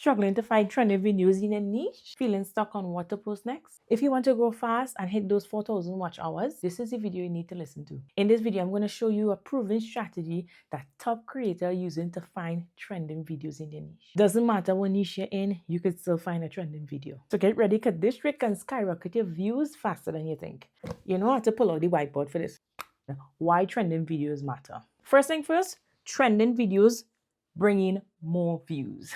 Struggling to find trending videos in a niche? Feeling stuck on what to post next? If you want to grow fast and hit those 4,000 watch hours, this is the video you need to listen to. In this video, I'm going to show you a proven strategy that top creators are using to find trending videos in their niche. Doesn't matter what niche you're in, you could still find a trending video. So get ready, because this trick can skyrocket your views faster than you think. You know how to pull out the whiteboard for this. Why trending videos matter. First thing first, trending videos bring in more views.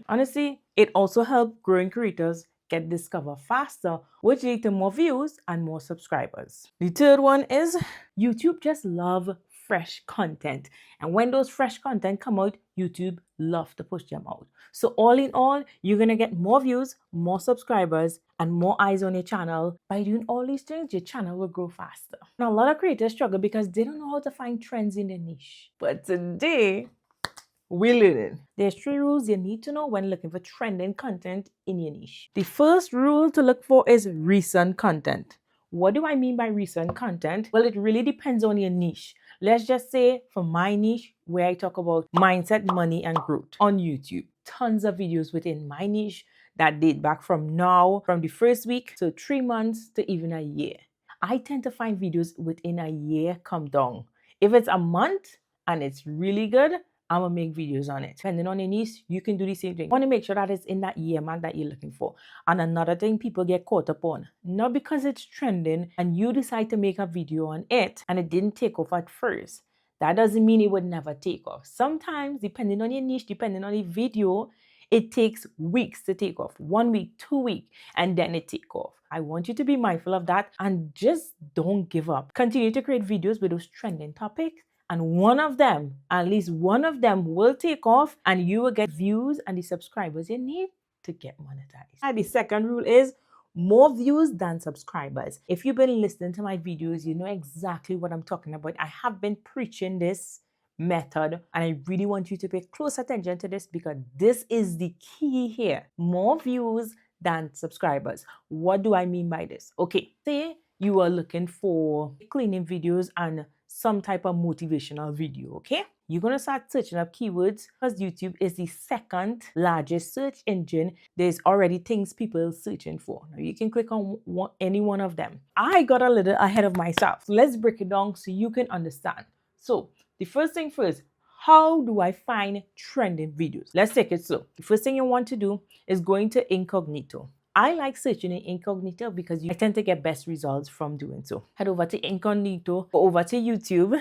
Honestly, it also helps growing creators get discovered faster, which leads to more views and more subscribers. The third one is YouTube just love fresh content. And when those fresh content come out, YouTube love to push them out. So all in all, you're going to get more views, more subscribers, and more eyes on your channel. By doing all these things, your channel will grow faster. Now, a lot of creators struggle because they don't know how to find trends in their niche. But today, we're learning. There's 3 rules you need to know when looking for trending content in your niche. The first rule to look for is recent content. What do I mean by recent content? Well, it really depends on your niche. Let's just say for my niche, where I talk about mindset, money, and growth on YouTube. Tons of videos within my niche that date back from the first week to 3 months to even a year. I tend to find videos within a year come down. If it's a month and it's really good, I'm gonna make videos on it. Depending on your niche, you can do the same thing. You want to make sure that it's in that year mark that you're looking for. And another thing people get caught up on, not because it's trending and you decide to make a video on it and it didn't take off at first, that doesn't mean it would never take off. Sometimes, depending on your niche, depending on the video, it takes weeks to take off. 1 week, 2 weeks, and then it take off. I want you to be mindful of that and just don't give up. Continue to create videos with those trending topics, and one of them, at least one of them, will take off and you will get views and the subscribers you need to get monetized. And the second rule is more views than subscribers. If you've been listening to my videos, you know exactly what I'm talking about. I have been preaching this method and I really want you to pay close attention to this, because this is the key here. More views than subscribers. What do I mean by this? Okay, say you are looking for cleaning videos and some type of motivational video, okay? You're going to start searching up keywords because YouTube is the second largest search engine. There's already things people are searching for. Now you can click on any one of them. I got a little ahead of myself. So let's break it down so you can understand. So the first thing first, how do I find trending videos? Let's take it slow. The first thing you want to do is go into incognito. I like searching in incognito because I tend to get best results from doing so. Head over to incognito, go over to YouTube,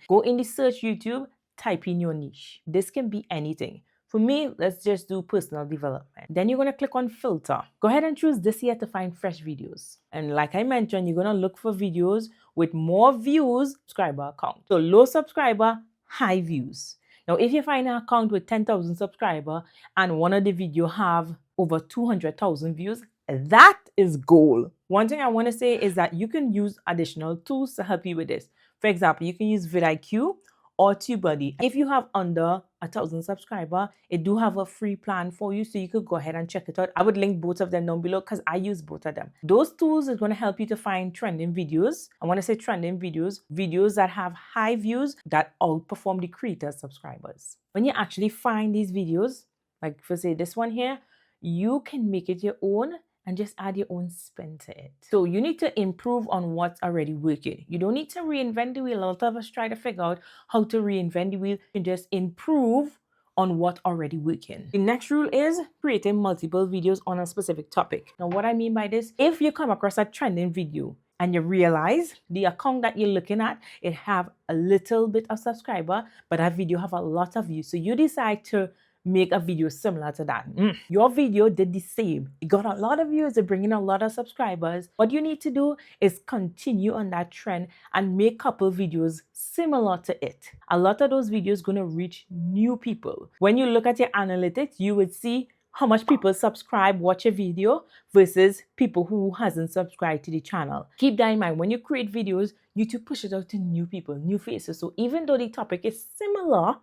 go in the search YouTube, type in your niche. This can be anything. For me, let's just do personal development. Then you're going to click on filter. Go ahead and choose this here to find fresh videos. And like I mentioned, you're going to look for videos with more views, subscriber account. So low subscriber, high views. Now, if you find an account with 10,000 subscribers and one of the video have over 200,000 views, that is gold. One thing I want to say is that you can use additional tools to help you with this. For example, you can use vidIQ or TubeBuddy. If you have under 1,000 subscribers, it do have a free plan for you, so you could go ahead and check it out. I would link both of them down below because I use both of them. Those tools is going to help you to find trending videos. I want to say trending videos, videos that have high views that outperform the creator's subscribers. When you actually find these videos, like for say this one here, you can make it your own and just add your own spin to it. So you need to improve on what's already working. You don't need to reinvent the wheel. A lot of us try to figure out how to reinvent the wheel. You can just improve on what's already working. The next rule is creating multiple videos on a specific topic. Now, what I mean by this, if you come across a trending video and you realize the account that you're looking at, it have a little bit of subscriber, but that video have a lot of views. So you decide to make a video similar to that. Your video did the same. It got a lot of views, it bring in a lot of subscribers. What you need to do is continue on that trend and make a couple videos similar to it. A lot of those videos going to reach new people. When you look at your analytics, you would see how much people subscribe, watch a video versus people who hasn't subscribed to the channel. Keep that in mind. When you create videos, you need to push it out to new people, new faces. So even though the topic is similar,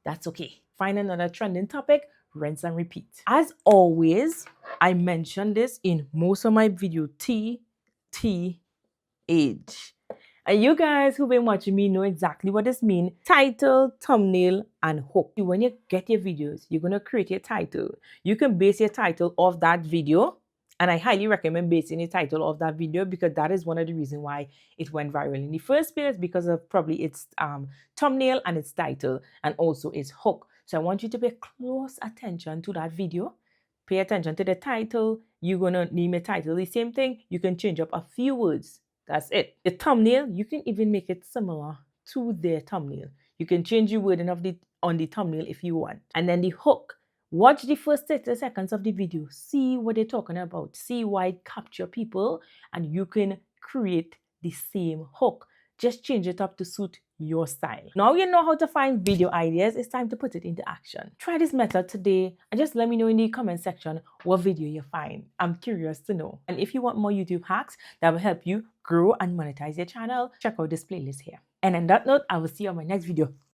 that's okay. Find another trending topic, rinse and repeat. As always, I mention this in most of my video, age. And you guys who've been watching me know exactly what this means. Title, thumbnail, and hook. When you get your videos, you're going to create your title. You can base your title off that video. And I highly recommend basing the title of that video because that is one of the reasons why it went viral in the first place, because of probably its thumbnail and its title and also its hook. So I want you to pay close attention to that video. Pay attention to the title. You're going to name a title the same thing. You can change up a few words. That's it. The thumbnail, you can even make it similar to their thumbnail. You can change your wording on the thumbnail if you want. And then the hook. Watch the first 30 seconds of the video. See what they're talking about. See why it captures people. And you can create the same hook. Just change it up to suit your style. Now you know how to find video ideas. It's time to put it into action. Try this method today and just let me know in the comment section what video you find. I'm curious to know. And if you want more YouTube hacks that will help you grow and monetize your channel, check out this playlist here. And on that note, I will see you on my next video.